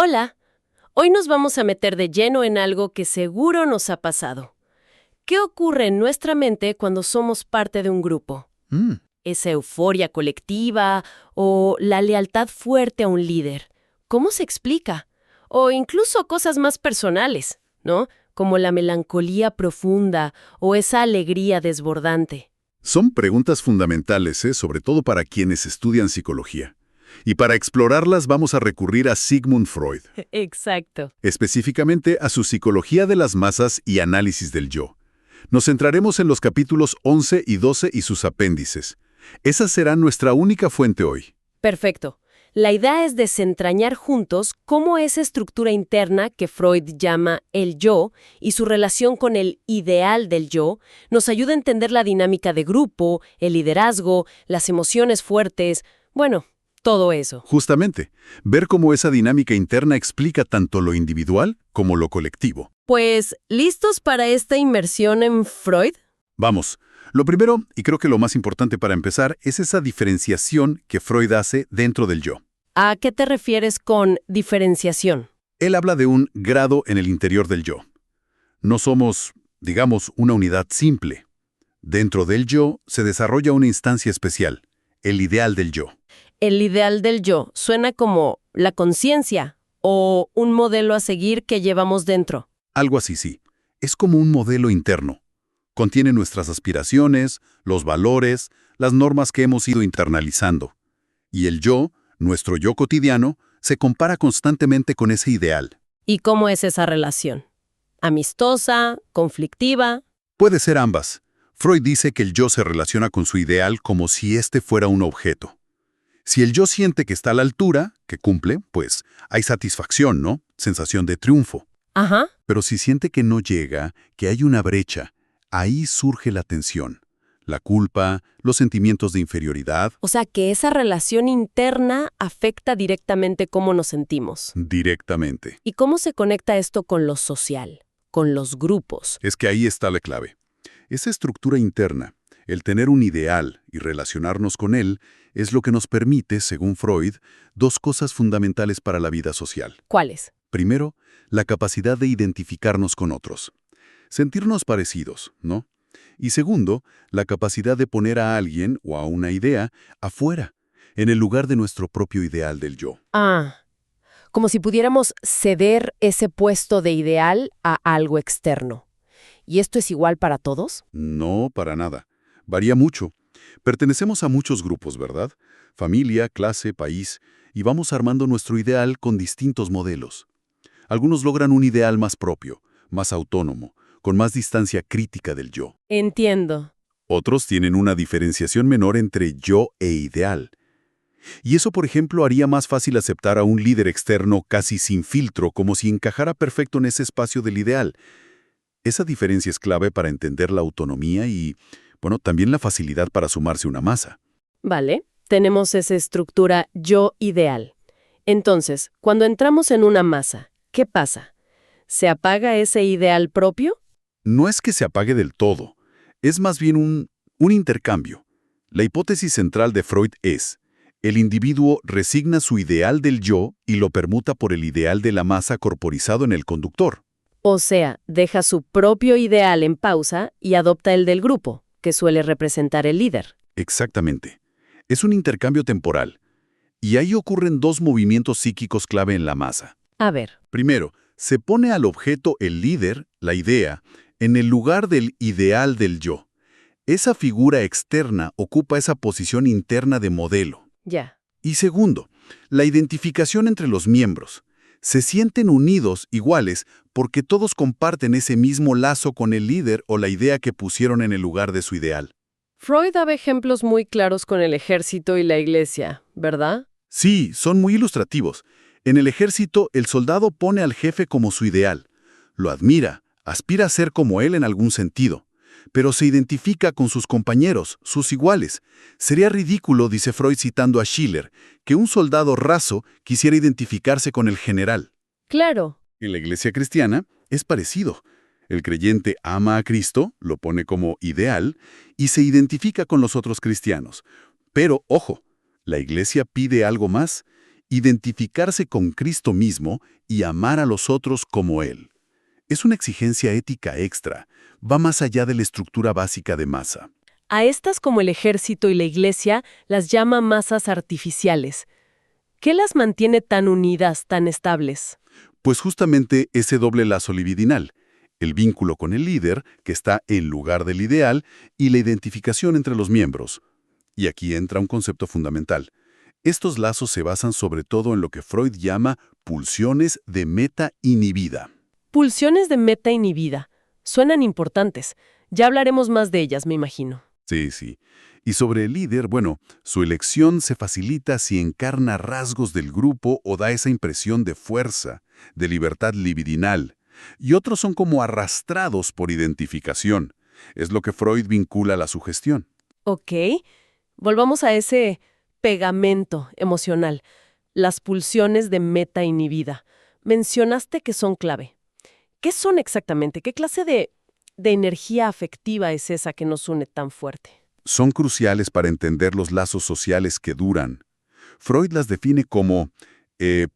Hola, hoy nos vamos a meter de lleno en algo que seguro nos ha pasado. ¿Qué ocurre en nuestra mente cuando somos parte de un grupo? Mm, ¿Esa euforia colectiva o la lealtad fuerte a un líder? ¿Cómo se explica? O incluso cosas más personales, ¿no? Como la melancolía profunda o esa alegría desbordante. Son preguntas fundamentales, sobre todo para quienes estudian psicología. Y para explorarlas vamos a recurrir a Sigmund Freud, Exacto. específicamente a su psicología de las masas y análisis del yo. Nos centraremos en los capítulos 11 y 12 y sus apéndices. Esa será nuestra única fuente hoy. Perfecto. La idea es desentrañar juntos cómo esa estructura interna que Freud llama el yo y su relación con el ideal del yo nos ayuda a entender la dinámica de grupo, el liderazgo, las emociones fuertes, bueno, todo eso. Justamente, ver cómo esa dinámica interna explica tanto lo individual como lo colectivo. Pues, ¿listos para esta inmersión en Freud? Vamos, lo primero, y creo que lo más importante para empezar, es esa diferenciación que Freud hace dentro del yo. ¿A qué te refieres con diferenciación? Él habla de un grado en el interior del yo. No somos, digamos, una unidad simple. Dentro del yo se desarrolla una instancia especial, el ideal del yo. El ideal del yo suena como la conciencia o un modelo a seguir que llevamos dentro. Algo así, sí. Es como un modelo interno. Contiene nuestras aspiraciones, los valores, las normas que hemos ido internalizando. Y el yo, nuestro yo cotidiano, se compara constantemente con ese ideal. ¿Y cómo es esa relación? ¿Amistosa? ¿Conflictiva? Puede ser ambas. Freud dice que el yo se relaciona con su ideal como si éste fuera un objeto. Si el yo siente que está a la altura, que cumple, pues hay satisfacción, ¿no? Sensación de triunfo. Ajá. Pero si siente que no llega, que hay una brecha, ahí surge la tensión, la culpa, los sentimientos de inferioridad. O sea que esa relación interna afecta directamente cómo nos sentimos. Directamente. ¿Y cómo se conecta esto con lo social, con los grupos? Es que ahí está la clave. Esa estructura interna, el tener un ideal y relacionarnos con él, es lo que nos permite, según Freud, dos cosas fundamentales para la vida social. ¿Cuáles? Primero, la capacidad de identificarnos con otros. Sentirnos parecidos, ¿no? Y segundo, la capacidad de poner a alguien o a una idea afuera, en el lugar de nuestro propio ideal del yo. Como si pudiéramos ceder ese puesto de ideal a algo externo. ¿Y esto es igual para todos? No, para nada. Varía mucho. Pertenecemos a muchos grupos, ¿verdad? Familia, clase, país, y vamos armando nuestro ideal con distintos modelos. Algunos logran un ideal más propio, más autónomo, con más distancia crítica del yo. Entiendo. Otros tienen una diferenciación menor entre yo e ideal. Y eso, por ejemplo, haría más fácil aceptar a un líder externo casi sin filtro, como si encajara perfecto en ese espacio del ideal. Esa diferencia es clave para entender la autonomía y, bueno, también la facilidad para sumarse a una masa. Vale, tenemos esa estructura yo ideal. Entonces, cuando entramos en una masa, ¿qué pasa? ¿Se apaga ese ideal propio? No es que se apague del todo, es más bien un intercambio. La hipótesis central de Freud es, el individuo resigna su ideal del yo y lo permuta por el ideal de la masa corporizado en el conductor. O sea, deja su propio ideal en pausa y adopta el del grupo, que suele representar el líder. Exactamente. Es un intercambio temporal. Y ahí ocurren dos movimientos psíquicos clave en la masa. A ver, Primero, se pone al objeto el líder, la idea, en el lugar del ideal del yo. Esa figura externa ocupa esa posición interna de modelo. ya. Y segundo, la identificación entre los miembros. Se sienten unidos, iguales, porque todos comparten ese mismo lazo con el líder o la idea que pusieron en el lugar de su ideal. Freud daba ejemplos muy claros con el ejército y la iglesia, ¿verdad? Sí, son muy ilustrativos. En el ejército, el soldado pone al jefe como su ideal. Lo admira, aspira a ser como él en algún sentido. Pero se identifica con sus compañeros, sus iguales. Sería ridículo, dice Freud citando a Schiller, que un soldado raso quisiera identificarse con el general. Claro. En la iglesia cristiana es parecido. El creyente ama a Cristo, lo pone como ideal, y se identifica con los otros cristianos. Pero, ojo, la iglesia pide algo más, identificarse con Cristo mismo y amar a los otros como Él. Es una exigencia ética extra, va más allá de la estructura básica de masa. A estas, como el ejército y la iglesia, las llama masas artificiales. ¿Qué las mantiene tan unidas, tan estables? Pues justamente ese doble lazo libidinal, el vínculo con el líder, que está en lugar del ideal, y la identificación entre los miembros. Y aquí entra un concepto fundamental. Estos lazos se basan sobre todo en lo que Freud llama pulsiones de meta inhibida. Pulsiones de meta inhibida. Suenan importantes. Ya hablaremos más de ellas, me imagino. Sí. Y sobre el líder, bueno, su elección se facilita si encarna rasgos del grupo o da esa impresión de fuerza, de libertad libidinal. Y otros son como arrastrados por identificación. Es lo que Freud vincula a la sugestión. Ok. Volvamos a ese pegamento emocional. Las pulsiones de meta inhibida. Mencionaste que son clave. ¿Qué son exactamente? ¿Qué clase de energía afectiva es esa que nos une tan fuerte? Son cruciales para entender los lazos sociales que duran. Freud las define como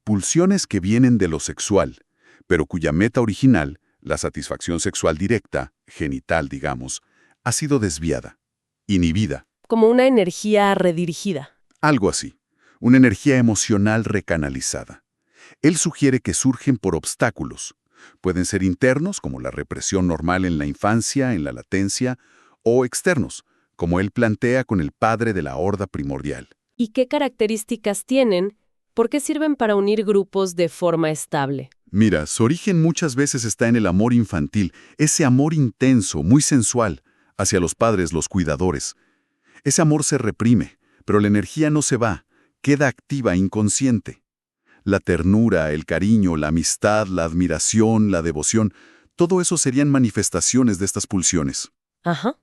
pulsiones que vienen de lo sexual, pero cuya meta original, la satisfacción sexual directa, genital digamos, ha sido desviada, inhibida. Como una energía redirigida. Algo así, una energía emocional recanalizada. Él sugiere que surgen por obstáculos. Pueden ser internos, como la represión normal en la infancia, en la latencia, o externos, como él plantea con el padre de la horda primordial. ¿Y qué características tienen? ¿Por qué sirven para unir grupos de forma estable? Mira, su origen muchas veces está en el amor infantil, ese amor intenso, muy sensual, hacia los padres, los cuidadores. Ese amor se reprime, pero la energía no se va, queda activa, inconsciente. La ternura, el cariño, la amistad, la admiración, la devoción, todo eso serían manifestaciones de estas pulsiones. Ajá.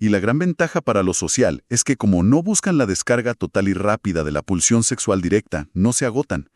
Y la gran ventaja para lo social es que como no buscan la descarga total y rápida de la pulsión sexual directa, no se agotan.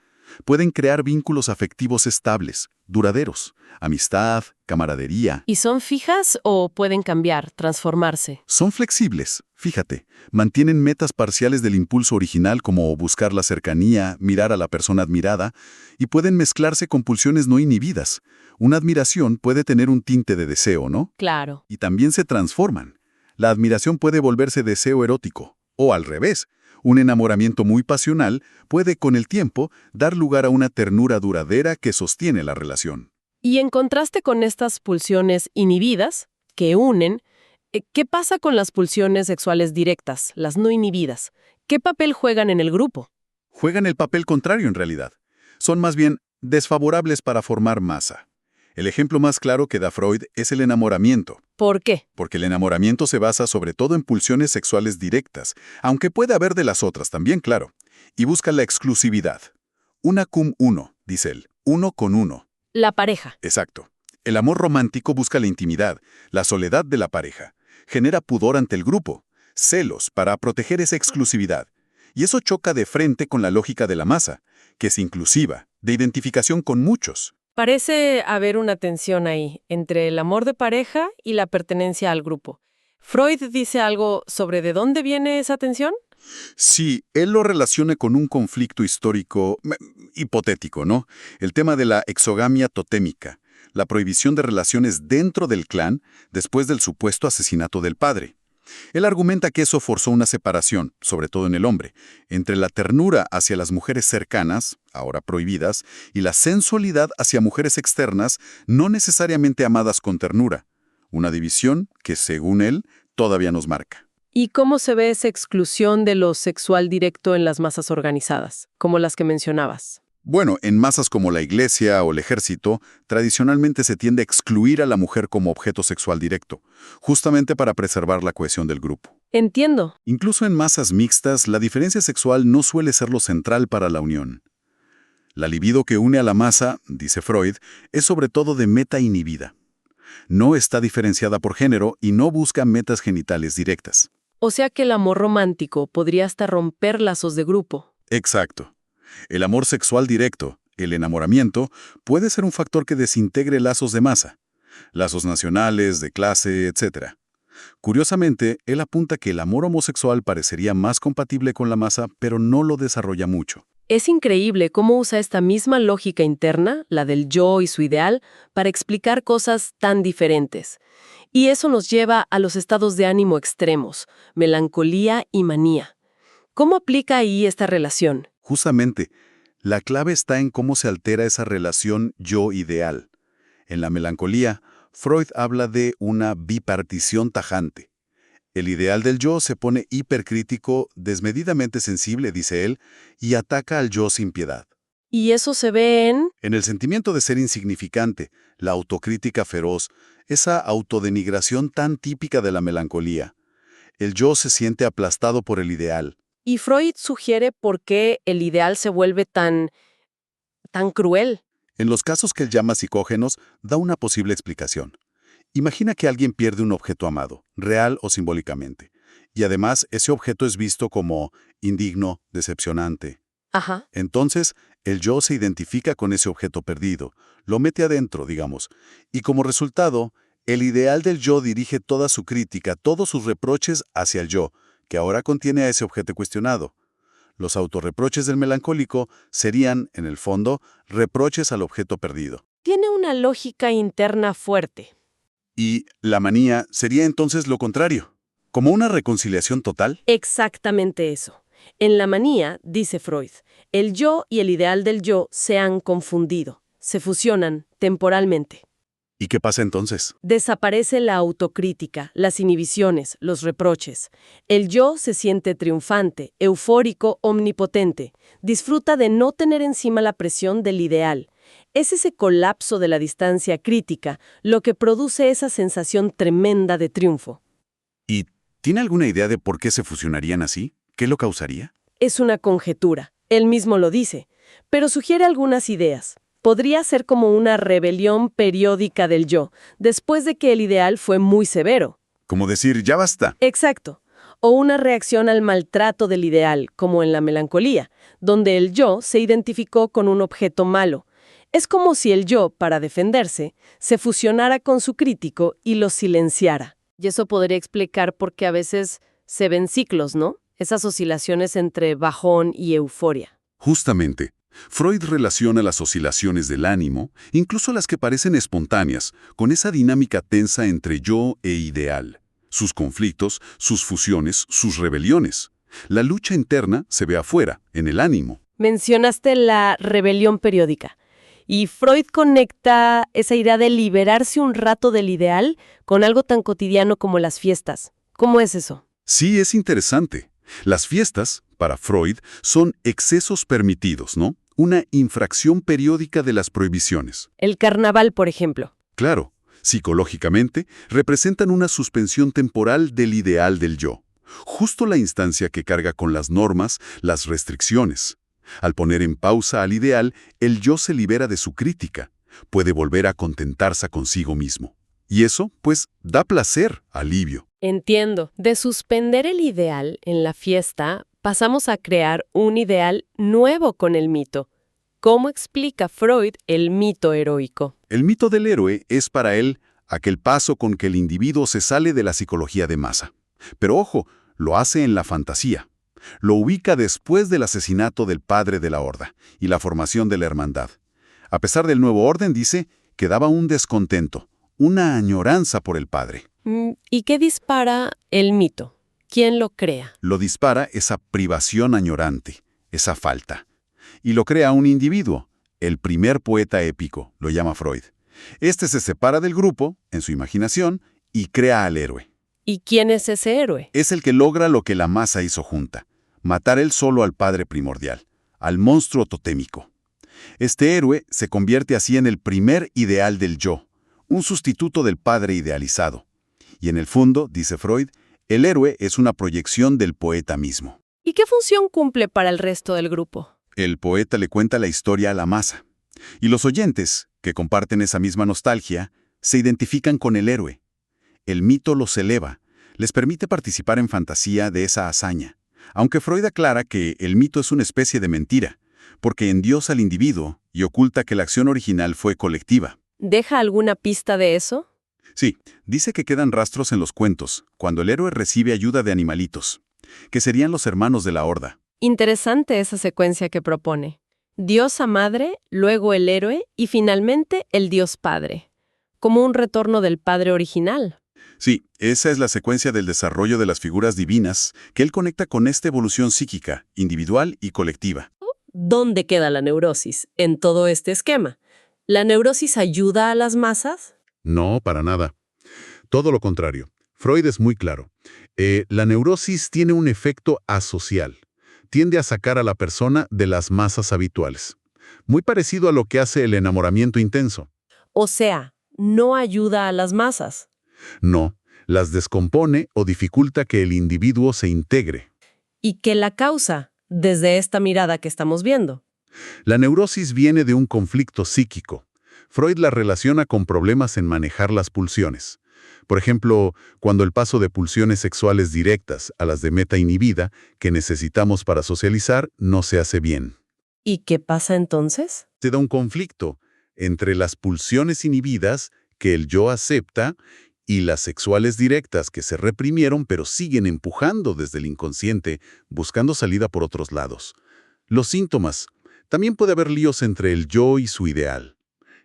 Pueden crear vínculos afectivos estables, duraderos, amistad, camaradería. ¿Y son fijas o pueden cambiar, transformarse? Son flexibles, fíjate, mantienen metas parciales del impulso original como buscar la cercanía, mirar a la persona admirada, y pueden mezclarse con pulsiones no inhibidas. Una admiración puede tener un tinte de deseo, ¿no? Claro. Y también se transforman. La admiración puede volverse deseo erótico, o al revés. Un enamoramiento muy pasional puede, con el tiempo, dar lugar a una ternura duradera que sostiene la relación. Y en contraste con estas pulsiones inhibidas, que unen, ¿qué pasa con las pulsiones sexuales directas, las no inhibidas? ¿Qué papel juegan en el grupo? Juegan el papel contrario en realidad. Son más bien desfavorables para formar masa. El ejemplo más claro que da Freud es el enamoramiento. ¿Por qué? Porque el enamoramiento se basa sobre todo en pulsiones sexuales directas, aunque puede haber de las otras también, claro, y busca la exclusividad. Una cum uno, dice él, uno con uno. La pareja. Exacto. El amor romántico busca la intimidad, la soledad de la pareja. Genera pudor ante el grupo, celos para proteger esa exclusividad. Y eso choca de frente con la lógica de la masa, que es inclusiva, de identificación con muchos. Parece haber una tensión ahí entre el amor de pareja y la pertenencia al grupo. ¿Freud dice algo sobre de dónde viene esa tensión? Sí, él lo relaciona con un conflicto histórico hipotético, ¿no? El tema de la exogamia totémica, la prohibición de relaciones dentro del clan después del supuesto asesinato del padre. Él argumenta que eso forzó una separación, sobre todo en el hombre, entre la ternura hacia las mujeres cercanas, ahora prohibidas, y la sensualidad hacia mujeres externas, no necesariamente amadas con ternura. Una división que, según él, todavía nos marca. ¿Y cómo se ve esa exclusión de lo sexual directo en las masas organizadas, como las que mencionabas? Bueno, en masas como la iglesia o el ejército, tradicionalmente se tiende a excluir a la mujer como objeto sexual directo, justamente para preservar la cohesión del grupo. Entiendo. Incluso en masas mixtas, la diferencia sexual no suele ser lo central para la unión. La libido que une a la masa, dice Freud, es sobre todo de meta inhibida. No está diferenciada por género y no busca metas genitales directas. O sea que el amor romántico podría hasta romper lazos de grupo. Exacto. El amor sexual directo, el enamoramiento, puede ser un factor que desintegre lazos de masa, lazos nacionales, de clase, etc. Curiosamente, él apunta que el amor homosexual parecería más compatible con la masa, pero no lo desarrolla mucho. Es increíble cómo usa esta misma lógica interna, la del yo y su ideal, para explicar cosas tan diferentes. Y eso nos lleva a los estados de ánimo extremos, melancolía y manía. ¿Cómo aplica ahí esta relación? Justamente, la clave está en cómo se altera esa relación yo-ideal. En la melancolía, Freud habla de una bipartición tajante. El ideal del yo se pone hipercrítico, desmedidamente sensible, dice él, y ataca al yo sin piedad. Y eso se ve En el sentimiento de ser insignificante, la autocrítica feroz, esa autodenigración tan típica de la melancolía. El yo se siente aplastado por el ideal. Y Freud sugiere por qué el ideal se vuelve tan cruel. En los casos que él llama psicógenos, da una posible explicación. Imagina que alguien pierde un objeto amado, real o simbólicamente, y además ese objeto es visto como indigno, decepcionante. Ajá. Entonces, el yo se identifica con ese objeto perdido, lo mete adentro, digamos, y como resultado, el ideal del yo dirige toda su crítica, todos sus reproches hacia el yo, que ahora contiene a ese objeto cuestionado. Los autorreproches del melancólico serían, en el fondo, reproches al objeto perdido. Tiene una lógica interna fuerte. Y la manía sería entonces lo contrario, como una reconciliación total. Exactamente eso. En la manía, dice Freud, el yo y el ideal del yo se han confundido, se fusionan temporalmente. ¿Y qué pasa entonces? Desaparece la autocrítica, las inhibiciones, los reproches. El yo se siente triunfante, eufórico, omnipotente. Disfruta de no tener encima la presión del ideal. Es ese colapso de la distancia crítica lo que produce esa sensación tremenda de triunfo. ¿Y tiene alguna idea de por qué se fusionarían así? ¿Qué lo causaría? Es una conjetura, él mismo lo dice, pero sugiere algunas ideas. Podría ser como una rebelión periódica del yo, después de que el ideal fue muy severo. Como decir, ya basta. Exacto. O una reacción al maltrato del ideal, como en la melancolía, donde el yo se identificó con un objeto malo. Es como si el yo, para defenderse, se fusionara con su crítico y lo silenciara. Y eso podría explicar por qué a veces se ven ciclos, ¿no? Esas oscilaciones entre bajón y euforia. Justamente, Freud relaciona las oscilaciones del ánimo, incluso las que parecen espontáneas, con esa dinámica tensa entre yo e ideal. Sus conflictos, sus fusiones, sus rebeliones. La lucha interna se ve afuera, en el ánimo. Mencionaste la rebelión periódica. Y Freud conecta esa idea de liberarse un rato del ideal con algo tan cotidiano como las fiestas. ¿Cómo es eso? Sí, es interesante. Las fiestas, para Freud, son excesos permitidos, ¿no? Una infracción periódica de las prohibiciones. El carnaval, por ejemplo. Claro, psicológicamente, representan una suspensión temporal del ideal del yo. Justo la instancia que carga con las normas, las restricciones. Al poner en pausa al ideal, el yo se libera de su crítica. Puede volver a contentarse consigo mismo. Y eso, pues, da placer, alivio. Entiendo. De suspender el ideal en la fiesta, pasamos a crear un ideal nuevo con el mito. ¿Cómo explica Freud el mito heroico? El mito del héroe es para él aquel paso con que el individuo se sale de la psicología de masa. Pero ojo, lo hace en la fantasía. Lo ubica después del asesinato del padre de la horda y la formación de la hermandad. A pesar del nuevo orden, dice, quedaba un descontento, una añoranza por el padre. ¿Y qué dispara el mito? ¿Quién lo crea? Lo dispara esa privación añorante, esa falta. Y lo crea un individuo, el primer poeta épico, lo llama Freud. Este se separa del grupo, en su imaginación, y crea al héroe. ¿Y quién es ese héroe? Es el que logra lo que la masa hizo junta, matar él solo al padre primordial, al monstruo totémico. Este héroe se convierte así en el primer ideal del yo, un sustituto del padre idealizado. Y en el fondo, dice Freud, el héroe es una proyección del poeta mismo. ¿Y qué función cumple para el resto del grupo? El poeta le cuenta la historia a la masa. Y los oyentes, que comparten esa misma nostalgia, se identifican con el héroe. El mito los eleva, les permite participar en fantasía de esa hazaña. Aunque Freud aclara que el mito es una especie de mentira, porque endiosa al individuo y oculta que la acción original fue colectiva. ¿Deja alguna pista de eso? Sí, dice que quedan rastros en los cuentos, cuando el héroe recibe ayuda de animalitos, que serían los hermanos de la horda. Interesante esa secuencia que propone. Diosa madre, luego el héroe y finalmente el dios padre, como un retorno del padre original. Sí, esa es la secuencia del desarrollo de las figuras divinas que él conecta con esta evolución psíquica, individual y colectiva. ¿Dónde queda la neurosis en todo este esquema? ¿La neurosis ayuda a las masas? No, para nada. Todo lo contrario. Freud es muy claro. La neurosis tiene un efecto asocial. Tiende a sacar a la persona de las masas habituales. Muy parecido a lo que hace el enamoramiento intenso. O sea, no ayuda a las masas. No, las descompone o dificulta que el individuo se integre. ¿Y qué la causa desde esta mirada que estamos viendo? La neurosis viene de un conflicto psíquico. Freud la relaciona con problemas en manejar las pulsiones. Por ejemplo, cuando el paso de pulsiones sexuales directas a las de meta inhibida, que necesitamos para socializar, no se hace bien. ¿Y qué pasa entonces? Se da un conflicto entre las pulsiones inhibidas, que el yo acepta, y las sexuales directas que se reprimieron pero siguen empujando desde el inconsciente, buscando salida por otros lados. Los síntomas. También puede haber líos entre el yo y su ideal.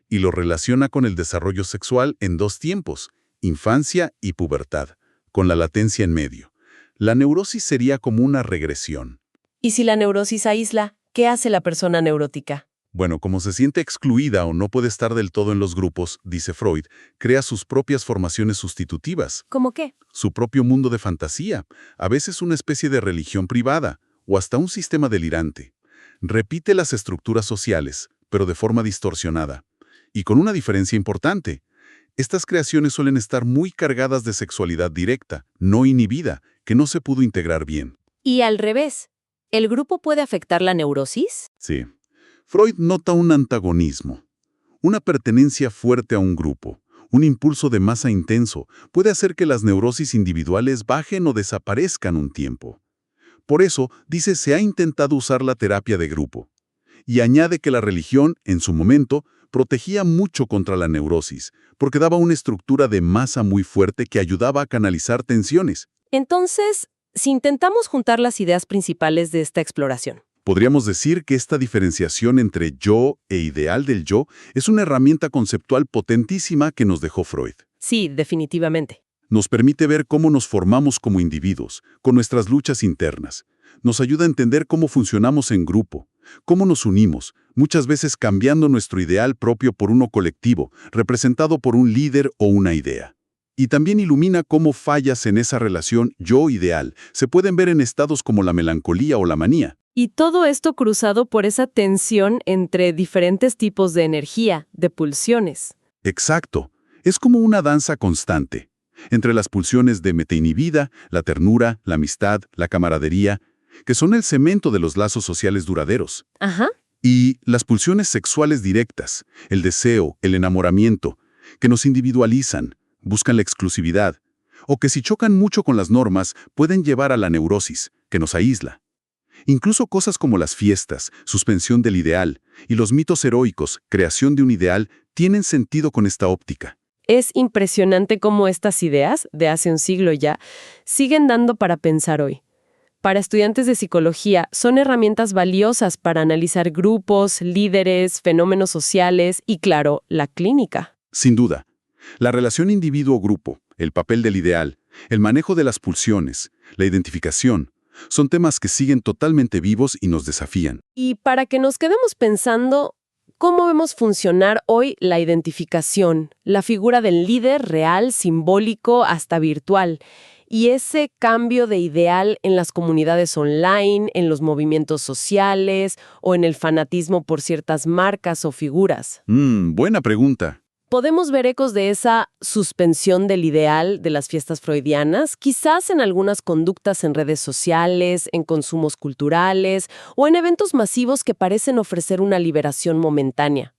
Y lo relaciona con el desarrollo sexual en dos tiempos, infancia y pubertad, con la latencia en medio. La neurosis sería como una regresión. ¿Y si la neurosis aísla, qué hace la persona neurótica? Bueno, como se siente excluida o no puede estar del todo en los grupos, dice Freud, crea sus propias formaciones sustitutivas, ¿Cómo qué? su propio mundo de fantasía, a veces una especie de religión privada, o hasta un sistema delirante. Repite las estructuras sociales, pero de forma distorsionada. Y con una diferencia importante. Estas creaciones suelen estar muy cargadas de sexualidad directa, no inhibida, que no se pudo integrar bien. Y al revés, ¿el grupo puede afectar la neurosis? Sí. Freud nota un antagonismo. Una pertenencia fuerte a un grupo, un impulso de masa intenso, puede hacer que las neurosis individuales bajen o desaparezcan un tiempo. Por eso, dice, se ha intentado usar la terapia de grupo. Y añade que la religión, en su momento, protegía mucho contra la neurosis, porque daba una estructura de masa muy fuerte que ayudaba a canalizar tensiones. Entonces, si intentamos juntar las ideas principales de esta exploración. Podríamos decir que esta diferenciación entre yo e ideal del yo es una herramienta conceptual potentísima que nos dejó Freud. Sí, definitivamente. Nos permite ver cómo nos formamos como individuos, con nuestras luchas internas. Nos ayuda a entender cómo funcionamos en grupo, cómo nos unimos, muchas veces cambiando nuestro ideal propio por uno colectivo, representado por un líder o una idea. Y también ilumina cómo fallas en esa relación yo-ideal se pueden ver en estados como la melancolía o la manía. Y todo esto cruzado por esa tensión entre diferentes tipos de energía, de pulsiones. Exacto. Es como una danza constante. Entre las pulsiones de metainhibida, la ternura, la amistad, la camaradería, que son el cemento de los lazos sociales duraderos. Ajá. Y las pulsiones sexuales directas, el deseo, el enamoramiento, que nos individualizan, buscan la exclusividad, o que si chocan mucho con las normas pueden llevar a la neurosis, que nos aísla. Incluso cosas como las fiestas, suspensión del ideal, y los mitos heroicos, creación de un ideal, tienen sentido con esta óptica. Es impresionante cómo estas ideas, de hace un siglo ya, siguen dando para pensar hoy. Para estudiantes de psicología, son herramientas valiosas para analizar grupos, líderes, fenómenos sociales y, claro, la clínica. Sin duda, la relación individuo-grupo, el papel del ideal, el manejo de las pulsiones, la identificación, son temas que siguen totalmente vivos y nos desafían. Y para que nos quedemos pensando, ¿cómo vemos funcionar hoy la identificación, la figura del líder real, simbólico, hasta virtual? Y ese cambio de ideal en las comunidades online, en los movimientos sociales o en el fanatismo por ciertas marcas o figuras. Buena pregunta. Podemos ver ecos de esa suspensión del ideal de las fiestas freudianas, quizás en algunas conductas en redes sociales, en consumos culturales o en eventos masivos que parecen ofrecer una liberación momentánea.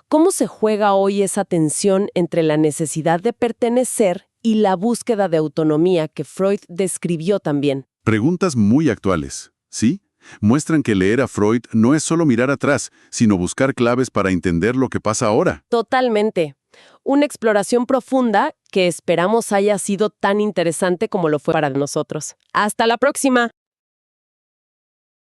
¿Cómo se juega hoy esa tensión entre la necesidad de pertenecer y la búsqueda de autonomía que Freud describió también? Preguntas muy actuales, ¿sí? Muestran que leer a Freud no es solo mirar atrás, sino buscar claves para entender lo que pasa ahora. Totalmente. Una exploración profunda que esperamos haya sido tan interesante como lo fue para nosotros. ¡Hasta la próxima!